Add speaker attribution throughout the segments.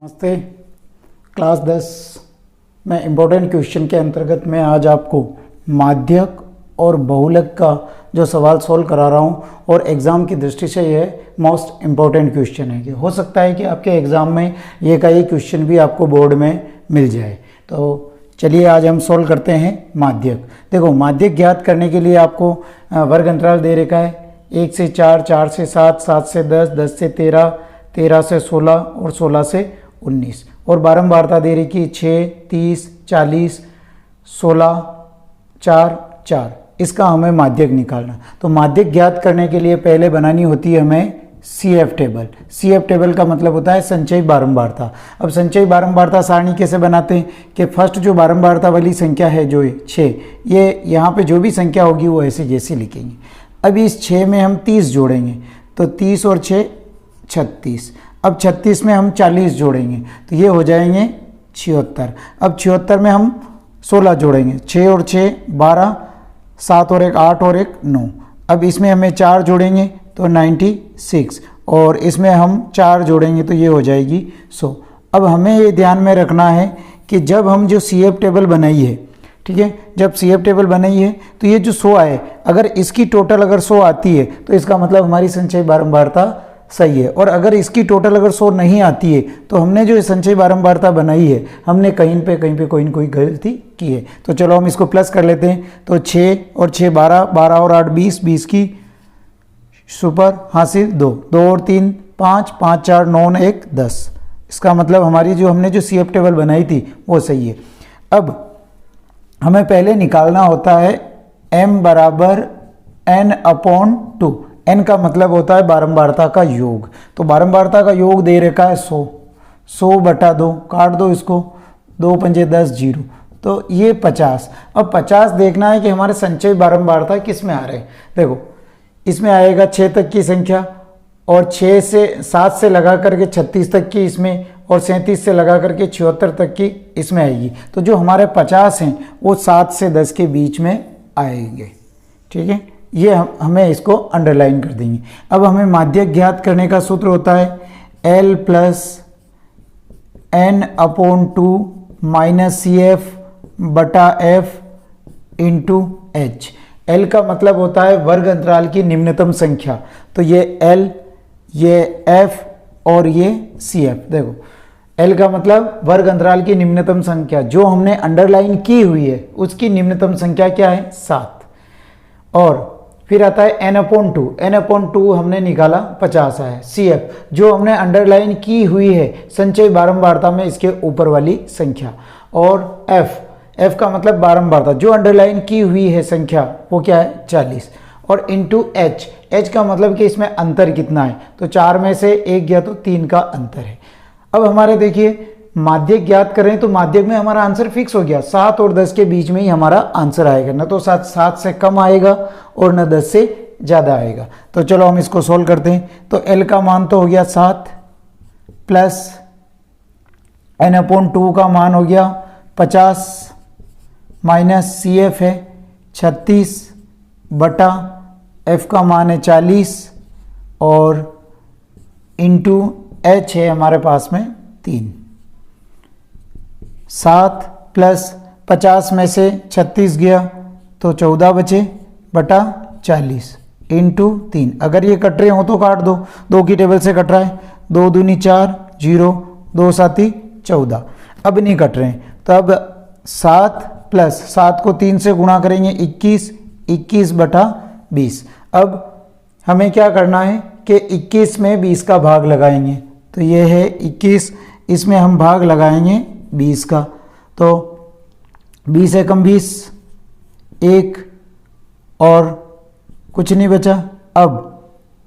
Speaker 1: नमस्ते। क्लास 10 में important question के अंतर्गत मैं आज आपको माध्यक और बहुलक का जो सवाल सॉल्व करा रहा हूँ और एग्ज़ाम की दृष्टि से ये मोस्ट इम्पोर्टेंट क्वेश्चन है कि हो सकता है कि आपके एग्ज़ाम में ये का ये क्वेश्चन भी आपको बोर्ड में मिल जाए। तो चलिए आज हम सॉल्व करते हैं माध्यक। देखो, माध्यक ज्ञात करने के लिए आपको वर्ग अंतराल दे रखा है 1 से 4, 4 से 7, 7 से 10, 10 से 13, 13 से 16 और 16 से 19 और बारंबारता दे रखी 6, 30, 40, 16, 4, 4। इसका हमें माध्यक निकालना। तो माध्यक ज्ञात करने के लिए पहले बनानी होती है हमें CF टेबल। CF टेबल का मतलब होता है संचयी बारंबारता। अब संचयी बारंबारता सारणी कैसे बनाते हैं कि फर्स्ट जो बारंबारता वाली संख्या है जो 6, ये यहाँ पे जो भी संख्या होगी वो ऐसे जैसे लिखेंगे। अब इस 6 में हम 30 जोड़ेंगे तो 30 और 6 36। अब 36 में हम 40 जोड़ेंगे तो ये हो जाएंगे 76। अब 76 में हम 16 जोड़ेंगे, 6 और 6 12, 7 और 1 8 और 1 9। अब इसमें हमें 4 जोड़ेंगे तो 96 और इसमें हम 4 जोड़ेंगे तो ये हो जाएगी 100। अब हमें ये ध्यान में रखना है कि जब हम जो CF टेबल बनाई है, ठीक है, जब CF टेबल बनाई है तो ये जो 100 आए, अगर इसकी टोटल अगर 100 आती है तो इसका मतलब हमारी संचयी बारंबारता सही है। और अगर इसकी टोटल अगर 100 नहीं आती है तो हमने जो संचयी बारंबारता बनाई है हमने कहीं पे कोई न कोई गलती की है। तो चलो हम इसको प्लस कर लेते हैं। तो 6 और 6 12, 12 और 8 20, 20 की सुपर हासिल 2, 2 और 3 5, 5 4 9 1 10। इसका मतलब हमारी जो हमने जो CF टेबल बनाई थी वो सही है। अब हमें पहले निकालना होता है m बराबर n/2। n का मतलब होता है बारंबारता का योग। तो बारंबारता का योग दे रखा है 100, 100 बटा 2, काट दो इसको, 2 पंजे 10 0, तो ये 50। अब 50 देखना है कि हमारे संचयी बारंबारता किस में आ रहे हैं। देखो, इसमें आएगा 6 तक की संख्या और 7 से लगा करके 36 तक की इसमें और 37 से लगा करके 76 तक की इसमें आएगी। तो जो हमारे 50 हैं वो 7 से 10 के बीच में आएंगे। ठीक है, ये हमें इसको अंडरलाइन कर देंगे। अब हमें माध्यक ज्ञात करने का सूत्र होता है L plus n/2 minus CF बटा F इंटू H। L का मतलब होता है वर्ग अंतराल की निम्नतम संख्या। तो ये L, ये F और ये CF। देखो, L का मतलब वर्ग अंतराल की निम्नतम संख्या, जो हमने अंडरलाइन की हुई है उसकी निम्नतम संख्या क्या है 7। और फिर आता है n/2। n/2 हमने निकाला 50 आया। CF जो हमने अंडरलाइन की हुई है संचयी बारंबारता में इसके ऊपर वाली संख्या। और F का मतलब बारंबारता जो अंडरलाइन की हुई है संख्या वो क्या है 40। और इंटू H का मतलब कि इसमें अंतर कितना है, तो 4 में से 1 गया तो 3 का अंतर है। अब हमारे देखिए माध्यक ज्ञात करें तो माध्यक में हमारा आंसर फिक्स हो गया, 7 और 10 के बीच में ही हमारा आंसर आएगा, ना तो 7 से कम आएगा और न 10 से ज़्यादा आएगा। तो चलो हम इसको सोल्व करते हैं। तो L का मान तो हो गया 7 प्लस n/2 का मान हो गया 50 माइनस CF है 36 बटा F का मान है 40 और इंटू H है हमारे पास में 3। 7 प्लस 50 में से 36 गया तो 14 बचे बटा 40 इंटू 3। अगर ये कट रहे हो तो काट दो, 2 की टेबल से कट रहा है, 2 दूनी 4 0, 2 साथी 14। अब नहीं कट रहे हैं तो अब 7 प्लस 7 को 3 से गुणा करेंगे 21, 21 बटा 20। अब हमें क्या करना है कि 21 में 20 का भाग लगाएंगे। तो ये है 21, इसमें हम भाग लगाएंगे 20 का, तो 20 एकम 20, 1 और कुछ नहीं बचा। अब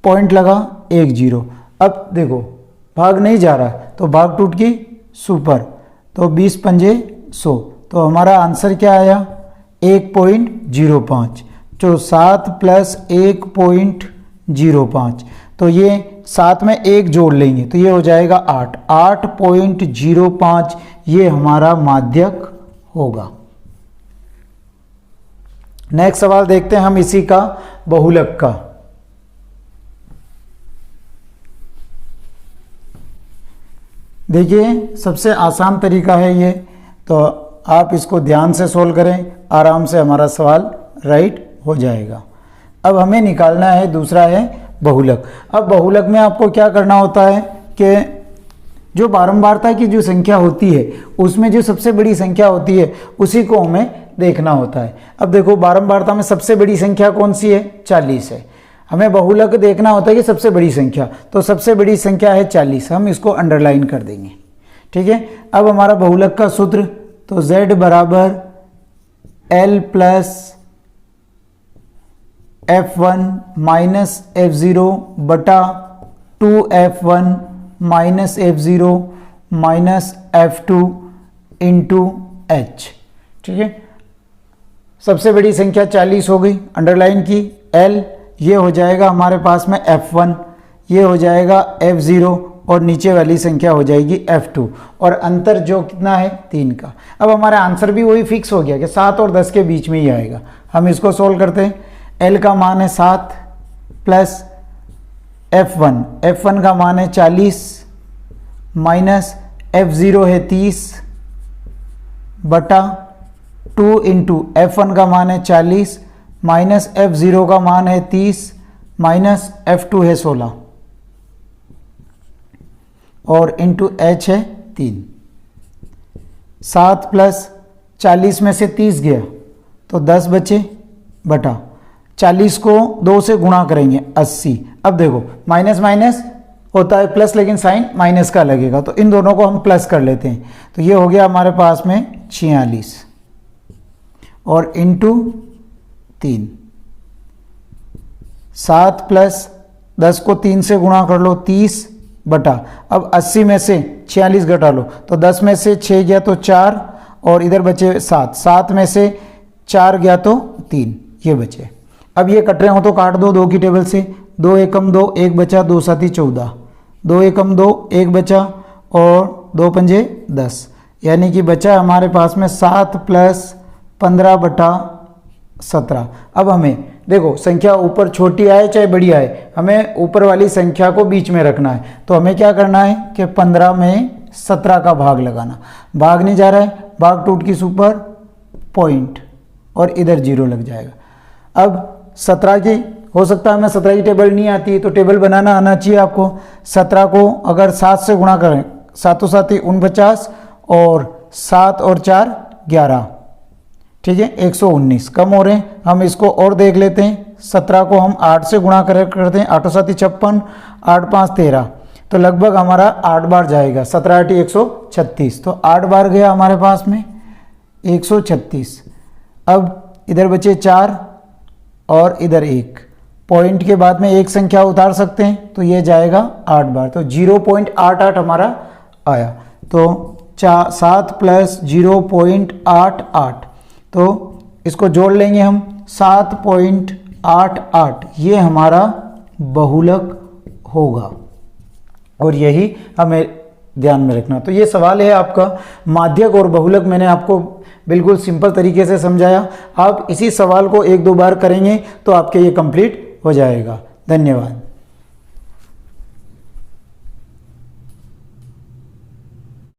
Speaker 1: पॉइंट लगा 1 0। अब देखो भाग नहीं जा रहा तो भाग टूट की सुपर, तो 20 पंजे 100। तो हमारा आंसर क्या आया 1.05। तो 7 प्लस 1.05, तो ये 7 में 1 जोड़ लेंगे तो ये हो जाएगा 8, 8.05 ये हमारा माध्यक होगा। नेक्स्ट सवाल देखते हैं हम इसी का बहुलक का। देखिए सबसे आसान तरीका है ये, तो आप इसको ध्यान से सोल्व करें, आराम से हमारा सवाल राइट हो जाएगा। अब हमें निकालना है, दूसरा है बहुलक। अब बहुलक में आपको क्या करना होता है कि जो बारंबारता की जो संख्या होती है उसमें जो सबसे बड़ी संख्या होती है उसी को हमें देखना होता है। अब देखो बारंबारता में सबसे बड़ी संख्या कौन सी है, 40 है। हमें बहुलक देखना होता है कि सबसे बड़ी संख्या, तो सबसे बड़ी संख्या है 40, हम इसको अंडरलाइन कर देंगे। ठीक है, अब हमारा बहुलक का सूत्र, तो z बराबर L plus F1 minus F0 बटा 2F1 minus F0 minus F2 into H। ठीक है, सबसे बड़ी संख्या 40 हो गई, अंडरलाइन की। L ये हो जाएगा हमारे पास में F1, ये हो जाएगा F0 और नीचे वाली संख्या हो जाएगी F2, और अंतर जो कितना है 3 का। अब हमारा आंसर भी वही फिक्स हो गया कि 7 और 10 के बीच में ही आएगा। हम इसको सोल्व करते हैं। L का मान है 7 प्लस F1 का मान है 40 माइनस F0 है 30 बटा 2 इंटू F1 का मान है 40 माइनस F0 का मान है 30 माइनस F2 है 16 और इंटू H है 3। 7 प्लस 40 में से 30 गया तो 10 बचे, बटा 40 को 2 से गुणा करेंगे 80। अब देखो माइनस माइनस होता है प्लस, लेकिन साइन माइनस का लगेगा, तो इन दोनों को हम प्लस कर लेते हैं। तो ये हो गया हमारे पास में 46 और इंटू 3। 7 प्लस 10 को 3 से गुणा कर लो 30 बटा, अब 80 में से 46 घटा लो, तो 10 में से 6 गया तो 4 और इधर बचे 7, 7 में से 4 गया तो 3, ये बचे। अब ये कट रहे हो तो काट दो 2 की टेबल से, 2 एकम 2, 1 बचा, 2 साथी 14, 2 एकम 2, 1 बचा और 2 पंजे 10, यानी कि बचा हमारे पास में 7 प्लस 15 बटा 17। अब हमें देखो संख्या ऊपर छोटी आए चाहे बड़ी आए, हमें ऊपर वाली संख्या को बीच में रखना है। तो हमें क्या करना है कि 15 में 17 का भाग लगाना। भाग नहीं जा रहा है, भाग टूट की सुपर पॉइंट और इधर 0 लग जाएगा। अब 17 की हो सकता है हमें 17 की टेबल नहीं आती है, तो टेबल बनाना आना चाहिए आपको। 17 को अगर 7 से गुणा करें, 7 साथी 49 और 7 और 4 11, ठीक है 119 कम हो रहे हैं। हम इसको और देख लेते हैं। 17 को हम 8 से गुणा करते हैं, 8 साथी 56, 8 5 13, तो लगभग हमारा 8 बार जाएगा। 17 8 136, तो 8 बार गया हमारे पास में 136। अब इधर बचे 4 और इधर 1, पॉइंट के बाद में एक संख्या उतार सकते हैं, तो ये जाएगा 8 बार, तो 0.88 हमारा आया। तो 7 प्लस 0.88, तो इसको जोड़ लेंगे हम 7.88, ये हमारा बहुलक होगा और यही हमें ध्यान में रखना। तो ये सवाल है आपका माध्यक और बहुलक, मैंने आपको बिल्कुल सिंपल तरीके से समझाया। आप इसी सवाल को 1-2 बार करेंगे तो आपके ये कंप्लीट हो जाएगा। धन्यवाद।